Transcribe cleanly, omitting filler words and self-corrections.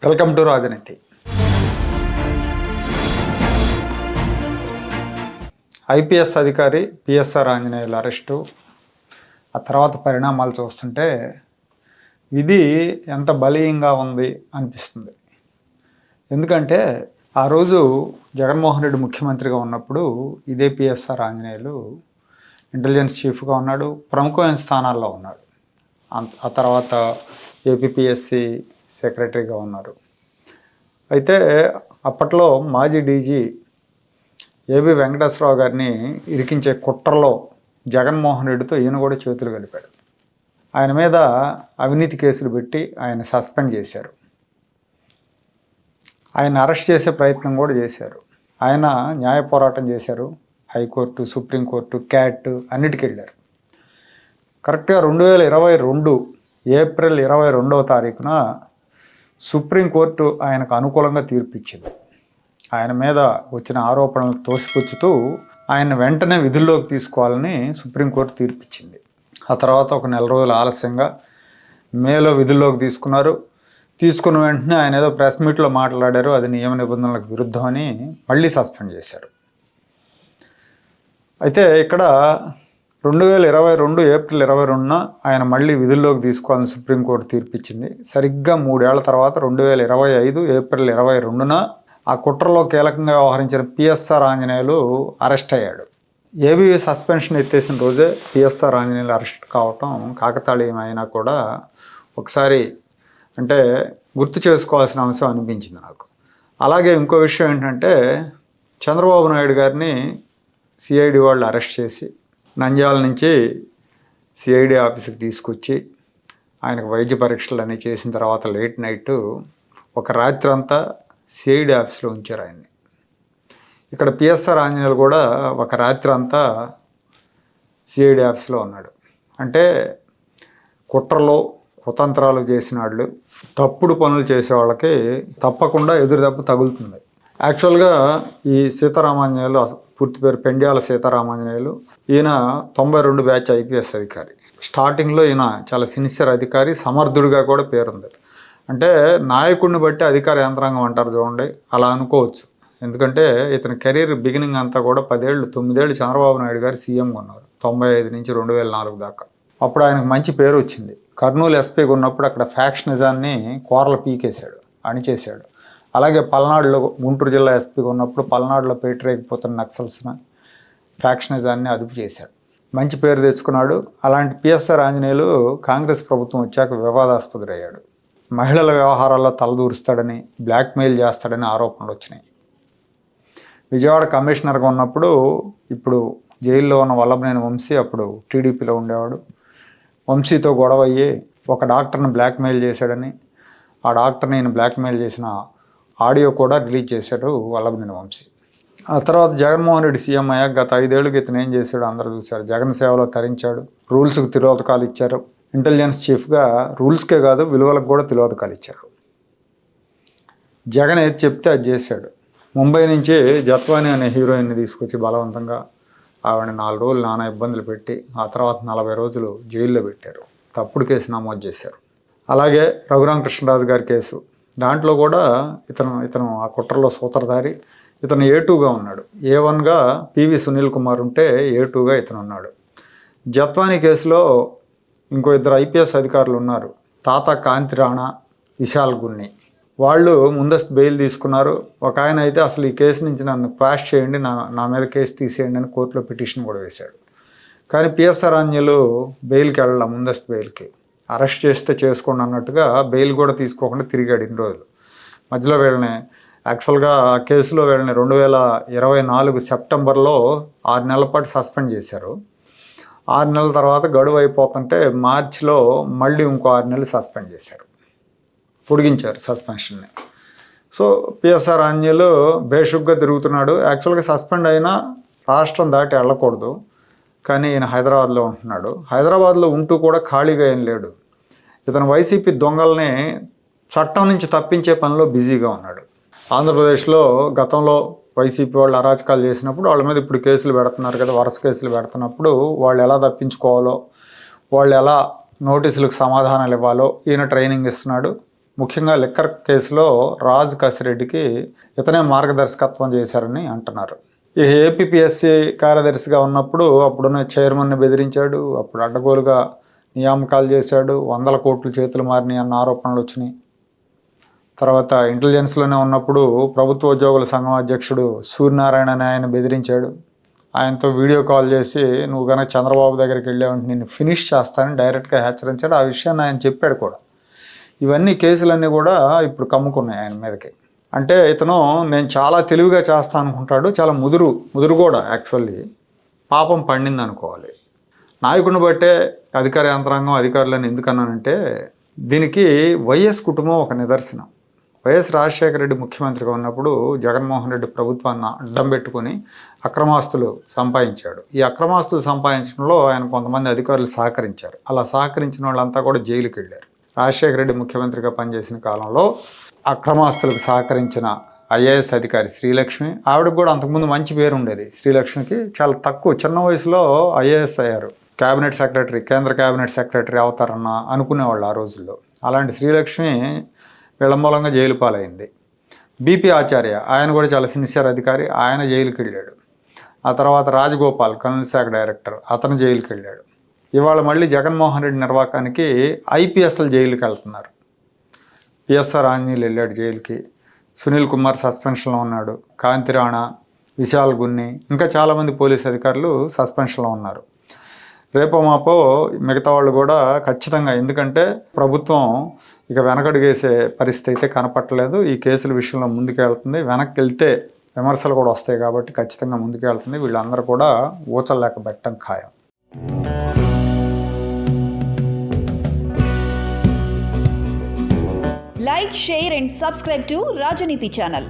Welcome to రాజనీతి. IPS అధికారి PSR ఆంజనేయుల arrest, ఆ తర్వాత పరిణామాలు చూస్తుంటే విధి ఎంత బలీయంగా ఉంది అనిపిస్తుంది. ఎందుకంటే ఆ రోజు జగన్మోహన్ రెడ్డి ముఖ్యమంత్రిగా ఉన్నప్పుడు ఇదే పిఎస్ఆర్ ఆంజనేయులు ఇంటెలిజెన్స్ చీఫ్గా ఉన్నాడు, ప్రముఖమైన స్థానాల్లో ఉన్నాడు. ఆ తర్వాత ఏపీపీఎస్సి సెక్రటరీగా ఉన్నారు. అయితే అప్పట్లో మాజీ డీజీ ఏబి వెంకటేశ్వరరావు గారిని ఇరికించే కుట్రలో జగన్మోహన్ రెడ్డితో ఈయన కూడా చేతులు కలిపాడు. ఆయన మీద అవినీతి కేసులు పెట్టి ఆయన సస్పెండ్ చేశారు. ఆయన అరెస్ట్ చేసే ప్రయత్నం కూడా చేశారు. ఆయన న్యాయ పోరాటం చేశారు. హైకోర్టు, సుప్రీంకోర్టు, క్యాట్ అన్నిటికీ వెళ్ళారు. కరెక్ట్గా 2022 ఏప్రిల్ 22వ తారీఖున సుప్రీంకోర్టు ఆయనకు అనుకూలంగా తీర్పు ఇచ్చింది. ఆయన మీద వచ్చిన ఆరోపణలకు తోసిపుచ్చుతూ ఆయన వెంటనే విధుల్లోకి తీసుకోవాలని సుప్రీంకోర్టు తీర్పు ఇచ్చింది. ఆ తర్వాత ఒక నెల రోజులు ఆలస్యంగా మేలో విధుల్లోకి తీసుకున్నారు. తీసుకున్న వెంటనే ఆయన ఏదో ప్రెస్ మీట్లో మాట్లాడారు, అది నియమ నిబంధనలకు విరుద్ధమని మళ్ళీ సస్పెండ్ చేశారు. అయితే ఇక్కడ 2022 ఏప్రిల్ 22న ఆయన మళ్ళీ విధుల్లోకి తీసుకోవాలని సుప్రీంకోర్టు తీర్పిచ్చింది. సరిగ్గా 3 ఏళ్ల తర్వాత 2025 ఏప్రిల్ 22న ఆ కుట్రలో కీలకంగా వ్యవహరించిన పిఎస్ఆర్ ఆంజనేయులు అరెస్ట్ అయ్యాడు. ఏబీ సస్పెన్షన్ ఎత్తేసిన రోజే పిఎస్ఆర్ ఆంజనేయులు అరెస్ట్ కావటం కాకతాళీయం అయినా కూడా ఒకసారి అంటే గుర్తు చేసుకోవాల్సిన అంశం అనిపించింది నాకు. అలాగే ఇంకో విషయం ఏంటంటే చంద్రబాబు నాయుడు గారిని సిఐడి వాళ్ళు అరెస్ట్ చేసి నంద్యాల నుంచి సిఐడి ఆఫీస్కి తీసుకొచ్చి ఆయనకు వైద్య పరీక్షలు అన్నీ చేసిన తర్వాత లేట్ నైట్ ఒక రాత్రి అంతా సిఐడి ఆఫీస్లో ఉంచారు ఆయన్ని. ఇక్కడ పిఎస్ఆర్ ఆంజనేయులు కూడా ఒక రాత్రి అంతా సిఐడి ఆఫీస్లో ఉన్నాడు. అంటే కుట్రలో కుతంత్రాలు చేసిన వాళ్ళు, తప్పుడు పనులు చేసే వాళ్ళకి తప్పకుండా ఎదురు దెబ్బ తగులుతుంది. యాక్చువల్గా ఈ సీతారామాంజనేయులు పూర్తి పేరు పెండ్యాల సీతారామాంజనేయులు. ఈయన 92 బ్యాచ్ ఐపీఎస్ అధికారి. స్టార్టింగ్లో ఈయన చాలా సిన్సియర్ అధికారి, సమర్థుడిగా కూడా పేరుంది. అంటే నాయకుడిని బట్టి అధికార యంత్రాంగం అంటారు చూడండి, అలా అనుకోవచ్చు. ఎందుకంటే ఇతని కెరీర్ బిగినింగ్ అంతా కూడా 9 ఏళ్ళు చంద్రబాబు నాయుడు గారు సీఎంగా ఉన్నారు, 95 నుంచి 2004 దాకా. అప్పుడు ఆయనకు మంచి పేరు వచ్చింది. కర్నూలు ఎస్పీగా ఉన్నప్పుడు అక్కడ ఫ్యాక్షనిజాన్ని కోరలు పీకేశాడు, అణిచేశాడు. అలాగే పల్నాడులో గుంటూరు జిల్లా ఎస్పీగా ఉన్నప్పుడు పల్నాడులో పేటరేగిపోతున్న నక్సల్స్ని, ఫ్యాక్షనిజాన్ని అదుపు చేశాడు, మంచి పేరు తెచ్చుకున్నాడు. అలాంటి పిఎస్ఆర్ ఆంజనేయులు కాంగ్రెస్ ప్రభుత్వం వచ్చాక వివాదాస్పదుడయ్యాడు. మహిళల వ్యవహారాల్లో తలదూరుస్తాడని, బ్లాక్మెయిల్ చేస్తాడని ఆరోపణలు వచ్చినాయి. విజయవాడ కమిషనర్గా ఉన్నప్పుడు ఇప్పుడు జైల్లో ఉన్న వల్లభనేని వంశీ అప్పుడు టీడీపీలో ఉండేవాడు. వంశీతో గొడవ అయ్యి ఒక డాక్టర్ని బ్లాక్మెయిల్ చేశాడని, ఆ డాక్టర్ని ఈయన బ్లాక్మెయిల్ చేసిన ఆడియో కూడా రిలీజ్ చేశాడు వల్లభనేని వంశీ. ఆ తర్వాత జగన్మోహన్ రెడ్డి సీఎం అయ్యాక గత 5 ఏళ్ళకి ఇతను ఏం చేశాడు అందరూ చూశారు. జగన్ సేవలో తరించాడు, రూల్స్కి తిలోదకాలు ఇచ్చారు. ఇంటెలిజెన్స్ చీఫ్గా రూల్స్కే కాదు విలువలకు కూడా తిలోదకాలు ఇచ్చారు. జగన్ ఏది చెప్తే అది చేశాడు. ముంబై నుంచి జత్వాని అనే హీరోయిన్ని తీసుకొచ్చి బలవంతంగా ఆవిడని 4 రోజులు నానా ఇబ్బందులు పెట్టి ఆ తర్వాత 40 రోజులు జైల్లో పెట్టారు. తప్పుడు కేసు నమోదు చేశారు. అలాగే రఘురామకృష్ణరాజు గారి కేసు, దాంట్లో కూడా ఇతను ఆ కుట్రలో సూత్రధారి. ఇతను A2గా ఉన్నాడు. A1గా పివి సునీల్ కుమార్ ఉంటే A2గా ఇతను ఉన్నాడు. జత్వాని కేసులో ఇంకో 2 ఐపీఎస్ అధికారులు ఉన్నారు, తాత కాంతి రాణా, విశాల్ గున్ని. వాళ్ళు ముందస్తు బెయిల్ తీసుకున్నారు. ఒక ఆయన అయితే అసలు ఈ కేసు నుంచి నన్ను క్వాష్ చేయండి, నా మీద కేసు తీసేయండి అని కోర్టులో పిటిషన్ కూడా వేశాడు. కానీ పిఎస్ఆర్ ఆంజనేయులు బెయిల్కి వెళ్ళాల, ముందస్తు బెయిల్కి. అరెస్ట్ చేస్తే చేసుకోండి అన్నట్టుగా బెయిల్ కూడా తీసుకోకుండా తిరిగాడు ఇన్ని రోజులు. మధ్యలో వీళ్ళని యాక్చువల్గా ఆ కేసులో వీళ్ళని 2024 సెప్టెంబర్లో 6 నెలల పాటు సస్పెండ్ చేశారు. 6 నెలల తర్వాత గడువు అయిపోతుంటే మార్చిలో మళ్ళీ ఇంకో 6 నెలలు సస్పెండ్ చేశారు, పొడిగించారు సస్పెన్షన్ని. సో పిఎస్ఆర్ ఆంజనేయులు బేషుగ్గా తిరుగుతున్నాడు. యాక్చువల్గా సస్పెండ్ అయినా రాష్ట్రం దాటి వెళ్ళకూడదు, కానీ ఈయన హైదరాబాద్లో ఉంటున్నాడు. హైదరాబాద్లో ఉంటూ కూడా ఖాళీగా ఏం లేడు. ఇతను వైసీపీ దొంగల్ని చట్టం నుంచి తప్పించే పనిలో బిజీగా ఉన్నాడు. ఆంధ్రప్రదేశ్లో గతంలో వైసీపీ వాళ్ళు అరాచకాలు చేసినప్పుడు వాళ్ళ మీద ఇప్పుడు కేసులు పెడుతున్నారు కదా, వరుస కేసులు పెడుతున్నప్పుడు వాళ్ళు ఎలా తప్పించుకోవాలో, వాళ్ళు ఎలా నోటీసులకు సమాధానాలు ఇవ్వాలో ఈయన ట్రైనింగ్ ఇస్తున్నాడు. ముఖ్యంగా లిక్కర్ కేసులో రాజ్ కసిరెడ్డికి ఇతనే మార్గదర్శకత్వం చేశారని అంటున్నారు. ఈ ఏపీపీఎస్సీ కార్యదర్శిగా ఉన్నప్పుడు అప్పుడున్న చైర్మన్ని బెదిరించాడు, అప్పుడు అడ్డగోలుగా నియామకాలు చేశాడు, 100 కోట్లు చేతులు మారినాయి అన్న ఆరోపణలు వచ్చినాయి. తర్వాత ఇంటెలిజెన్స్లోనే ఉన్నప్పుడు ప్రభుత్వ ఉద్యోగుల సంఘం అధ్యక్షుడు సూర్యనారాయణ అని ఆయన బెదిరించాడు. ఆయనతో వీడియో కాల్ చేసి నువ్వు కనుక చంద్రబాబు దగ్గరికి వెళ్ళావంటే నిన్ను ఫినిష్ చేస్తానని డైరెక్ట్గా హెచ్చరించాడు. ఆ విషయాన్ని ఆయన చెప్పాడు కూడా. ఇవన్నీ కేసులన్నీ కూడా ఇప్పుడు కమ్ముకున్నాయి ఆయన మీదకి. అంటే ఇతను నేను చాలా తెలివిగా చేస్తా అనుకుంటాడు, చాలా ముదురు కూడా యాక్చువల్లీ పాపం పండింది అనుకోవాలి. నాయకుడిని బట్టే అధికార యంత్రాంగం అధికారులను ఎందుకన్నానంటే దీనికి వైఎస్ కుటుంబం ఒక నిదర్శనం. వైఎస్ రాజశేఖర రెడ్డి ముఖ్యమంత్రిగా ఉన్నప్పుడు జగన్మోహన్ రెడ్డి ప్రభుత్వాన్ని అడ్డం పెట్టుకొని అక్రమాస్తులు సంపాదించాడు. ఈ అక్రమాస్తులు సంపాదించడంలో ఆయన కొంతమంది అధికారులు సహకరించారు. అలా సహకరించిన వాళ్ళంతా కూడా జైలుకి వెళ్ళారు. రాజశేఖర రెడ్డి ముఖ్యమంత్రిగా పనిచేసిన కాలంలో అక్రమాస్తులకు సహకరించిన ఐఏఎస్ అధికారి శ్రీలక్ష్మి, ఆవిడకు కూడా అంతకుముందు మంచి పేరు ఉండేది. శ్రీలక్ష్మికి చాలా చిన్న వయసులో ఐఏఎస్ అయ్యారు. క్యాబినెట్ సెక్రటరీ, కేంద్ర క్యాబినెట్ సెక్రటరీ అవుతారన్న అనుకునేవాళ్ళు ఆ రోజుల్లో. అలాంటి శ్రీలక్ష్మి వీళ్ళ మూలంగా జైలు పాలైంది. బీపీ ఆచార్య, ఆయన కూడా చాలా సిన్సియర్ అధికారి, ఆయన జైలుకి వెళ్ళాడు. ఆ తర్వాత రాజగోపాల్, కర్నూలు శాఖ డైరెక్టర్, అతను జైలుకి వెళ్ళాడు. ఇవాళ మళ్ళీ జగన్మోహన్ రెడ్డి నిర్వాకానికి ఐపీఎస్ఎల్ జైలుకి వెళ్తున్నారు. పిఎస్ఆర్ ఆంజనేయులు వెళ్ళాడు జైలుకి. సునీల్ కుమార్ సస్పెన్షన్లో ఉన్నాడు. కాంతి రాణా, విశాల్ గున్ని, ఇంకా చాలామంది పోలీస్ అధికారులు సస్పెన్షన్లో ఉన్నారు. రేపో మాపో మిగతా వాళ్ళు కూడా ఖచ్చితంగా, ఎందుకంటే ప్రభుత్వం ఇక వెనకడుగేసే పరిస్థితి అయితే కనపట్టలేదు. ఈ కేసుల విషయంలో ముందుకు వెళ్తుంది. వెనక్కి వెళ్తే విమర్శలు కూడా వస్తాయి కాబట్టి ఖచ్చితంగా ముందుకు వెళ్తుంది. వీళ్ళందరూ కూడా ఊచలేక పెట్టడం ఖాయం. Like, share and subscribe to Rajaniti channel.